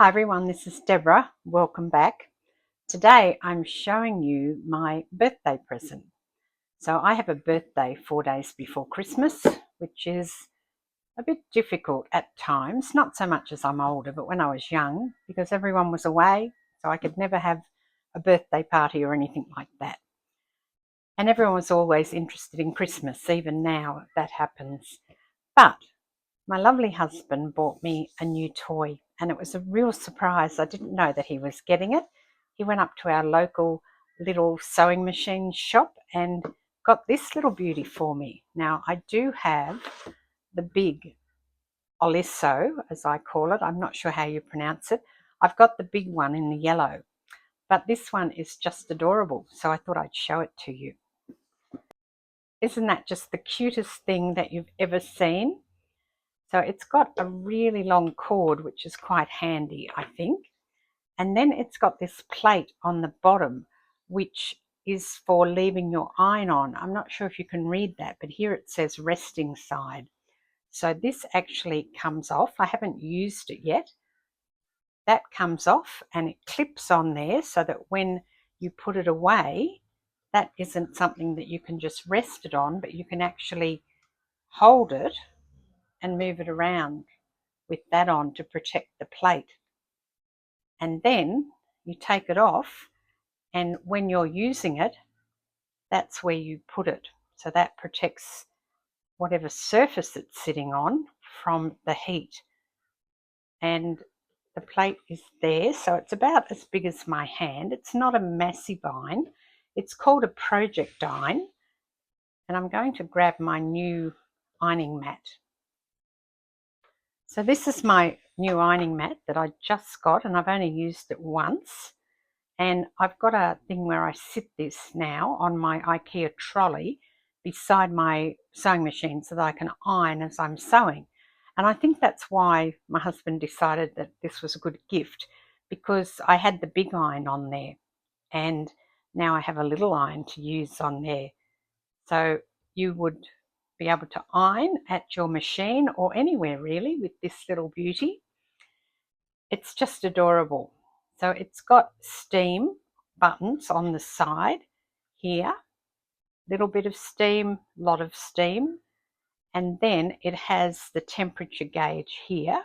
Hi everyone, this is Deborah. Welcome back. Today I'm showing you my birthday present. So I have a birthday 4 days before Christmas, which is a bit difficult at times, not so much as I'm older, but when I was young, because everyone was away, so I could never have a birthday party or anything like that. And everyone was always interested in Christmas, even now that happens. But my lovely husband bought me a new toy, and it was a real surprise. I didn't know that he was getting it. He went up to our local little sewing machine shop and got this little beauty for me. Now, I do have the big Oliso, as I call it. I'm not sure how you pronounce it. I've got the big one in the yellow, but this one is just adorable, so I thought I'd show it to you. Isn't that just the cutest thing that you've ever seen? So it's got a really long cord, which is quite handy, I think. And then it's got this plate on the bottom, which is for leaving your iron on. I'm not sure if you can read that, but here it says resting side. So this actually comes off. I haven't used it yet. That comes off and it clips on there so that when you put it away, that isn't something that you can just rest it on, but you can actually hold it and move it around with that on to protect the plate. And then you take it off, and when you're using it, that's where you put it. So that protects whatever surface it's sitting on from the heat. And the plate is there, so it's about as big as my hand. It's not a massive iron. It's called a project iron. And I'm going to grab my new ironing mat. So this is my new ironing mat that I just got, and I've only used it once. And I've got a thing where I sit this now on my IKEA trolley beside my sewing machine so that I can iron as I'm sewing. And I think that's why my husband decided that this was a good gift, because I had the big iron on there and now I have a little iron to use on there. So you would be able to iron at your machine or anywhere really with this little beauty. It's just adorable. So it's got steam buttons on the side here, little bit of steam, lot of steam, and then it has the temperature gauge here,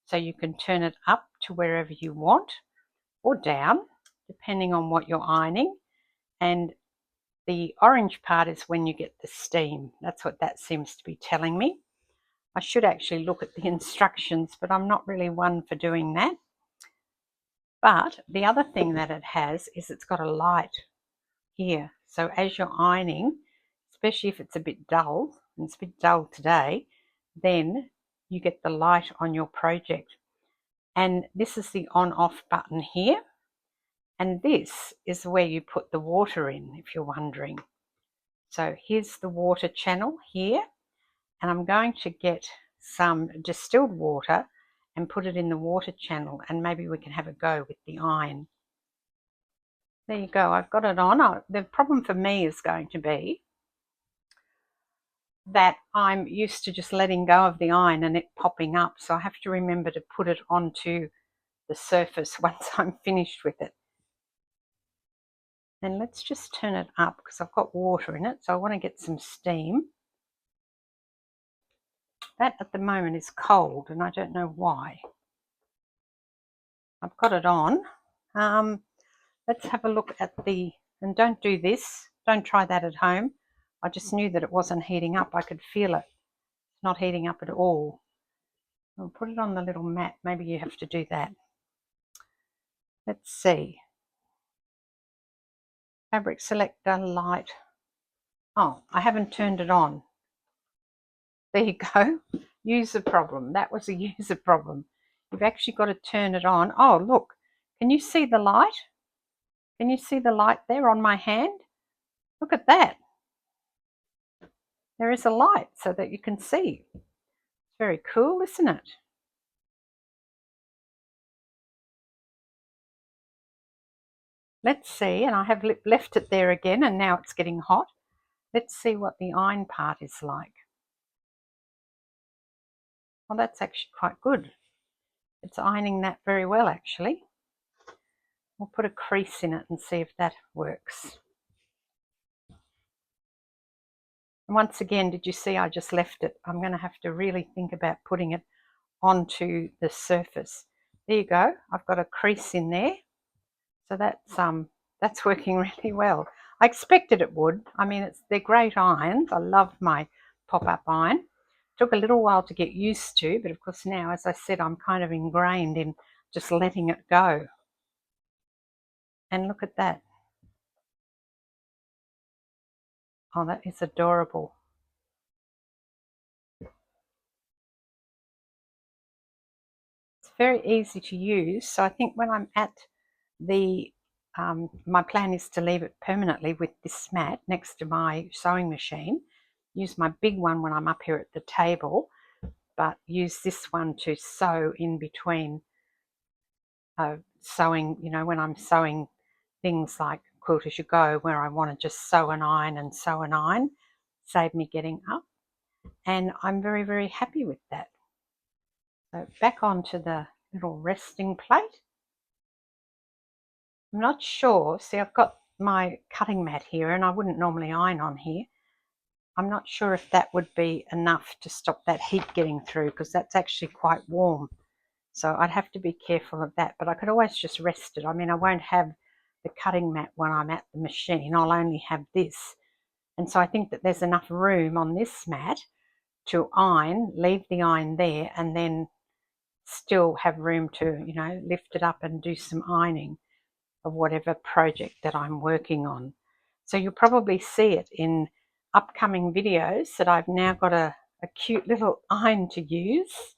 so you can turn it up to wherever you want or down depending on what you're ironing. And the orange part is when you get the steam. That's what that seems to be telling me. I should actually look at the instructions, but I'm not really one for doing that. But the other thing that it has is it's got a light here. So as you're ironing, especially if it's a bit dull, and it's a bit dull today, then you get the light on your project. And this is the on-off button here. And this is where you put the water in, if you're wondering. So here's the water channel here. And I'm going to get some distilled water and put it in the water channel, and maybe we can have a go with the iron. There you go, I've got it on. The problem for me is going to be that I'm used to just letting go of the iron and it popping up, so I have to remember to put it onto the surface once I'm finished with it. And let's just turn it up because I've got water in it, so I want to get some steam. That at the moment is cold and I don't know why. I've got it on. Let's have a look at the, and don't do this, don't try that at home. I just knew that it wasn't heating up. I could feel it. It's not heating up at all. I'll put it on the little mat. Maybe you have to do that. Let's see. Fabric selector, light. Oh, I haven't turned it on. There you go. User problem. That was a user problem. You've actually got to turn it on. Oh, look. Can you see the light? Can you see the light there on my hand? Look at that. There is a light so that you can see. It's very cool, isn't it? Let's see, and I have left it there again, and now it's getting hot. Let's see what the iron part is like. Well, that's actually quite good. It's ironing that very well, actually. We'll put a crease in it and see if that works. And once again, did you see I just left it? I'm going to have to really think about putting it onto the surface. There you go. I've got a crease in there. So that's working really well. I expected it would. I mean, they're great irons. I love my pop-up iron. Took a little while to get used to, but of course now, as I said, I'm kind of ingrained in just letting it go. And look at that. Oh, that is adorable. It's very easy to use. So I think when I'm at the, my plan is to leave it permanently with this mat next to my sewing machine. Use my big one when I'm up here at the table, but use this one to sew in between sewing, you know, when I'm sewing things like Quilt As You Go, where I want to just sew and iron and sew and iron, save me getting up. And I'm very, very happy with that. So back onto the little resting plate. I'm not sure, see, I've got my cutting mat here and I wouldn't normally iron on here. I'm not sure if that would be enough to stop that heat getting through, because that's actually quite warm. So I'd have to be careful of that, but I could always just rest it. I mean, I won't have the cutting mat when I'm at the machine. I'll only have this. And so I think that there's enough room on this mat to iron, leave the iron there, and then still have room to, you know, lift it up and do some ironing of whatever project that I'm working on. So you'll probably see it in upcoming videos that I've now got a cute little iron to use.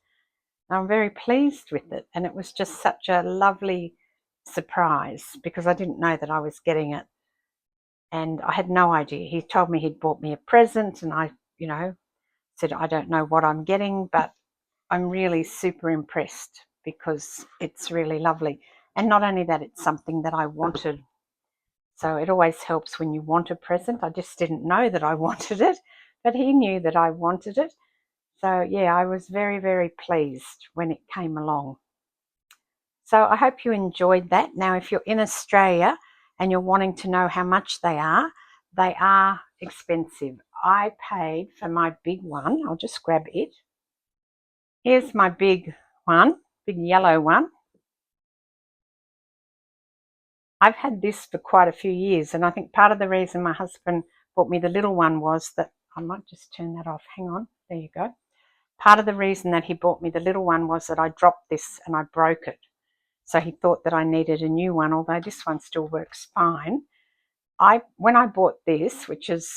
I'm very pleased with it, and it was just such a lovely surprise because I didn't know that I was getting it, and I had no idea. He told me he'd bought me a present, and I, you know, said I don't know what I'm getting, but I'm really super impressed because it's really lovely. And not only that, it's something that I wanted. So it always helps when you want a present. I just didn't know that I wanted it, but he knew that I wanted it. So yeah, I was very, very pleased when it came along. So I hope you enjoyed that. Now, if you're in Australia and you're wanting to know how much they are expensive. I paid for my big one. I'll just grab it. Here's my big one, big yellow one. I've had this for quite a few years, and I think part of the reason my husband bought me the little one was that, I might just turn that off. Hang on. There you go. Part of the reason that he bought me the little one was that I dropped this and I broke it. So he thought that I needed a new one, although this one still works fine. When I bought this, which is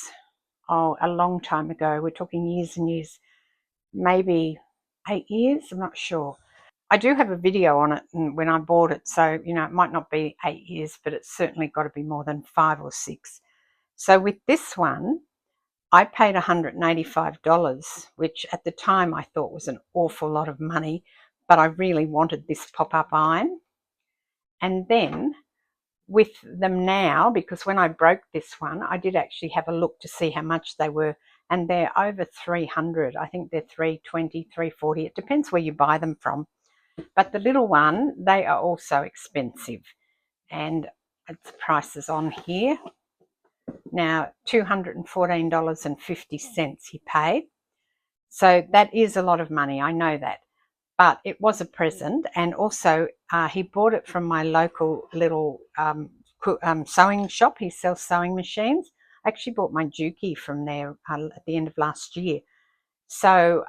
a long time ago, we're talking years and years, maybe 8 years, I'm not sure. I do have a video on it when I bought it, so you know it might not be 8 years, but it's certainly got to be more than 5 or 6. So with this one, I paid $185, which at the time I thought was an awful lot of money, but I really wanted this pop-up iron. And then with them now, because when I broke this one, I did actually have a look to see how much they were, and they're over 300. I think they're 320, 340. It depends where you buy them from. But the little one, they are also expensive, and its prices on here. Now, $214.50 he paid. So that is a lot of money, I know that. But it was a present, and also he bought it from my local little sewing shop. He sells sewing machines. I actually bought my Juki from there at the end of last year. So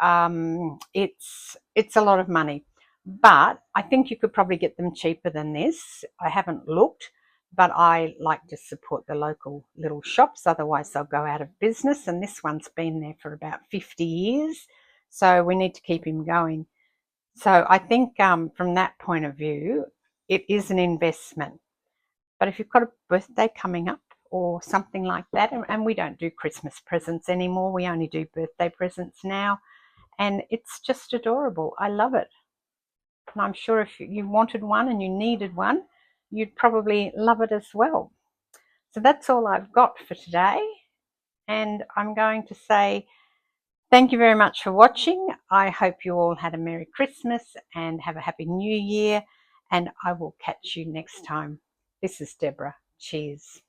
it's a lot of money. But I think you could probably get them cheaper than this. I haven't looked, but I like to support the local little shops. Otherwise, they'll go out of business. And this one's been there for about 50 years. So we need to keep him going. So I think from that point of view, it is an investment. But if you've got a birthday coming up or something like that, and we don't do Christmas presents anymore, we only do birthday presents now, and it's just adorable. I love it. And I'm sure if you wanted one and you needed one, you'd probably love it as well. So that's all I've got for today. And I'm going to say Thank you very much for watching. I hope you all had a Merry Christmas and have a Happy New Year, and I will catch you next time. This is Deborah. Cheers.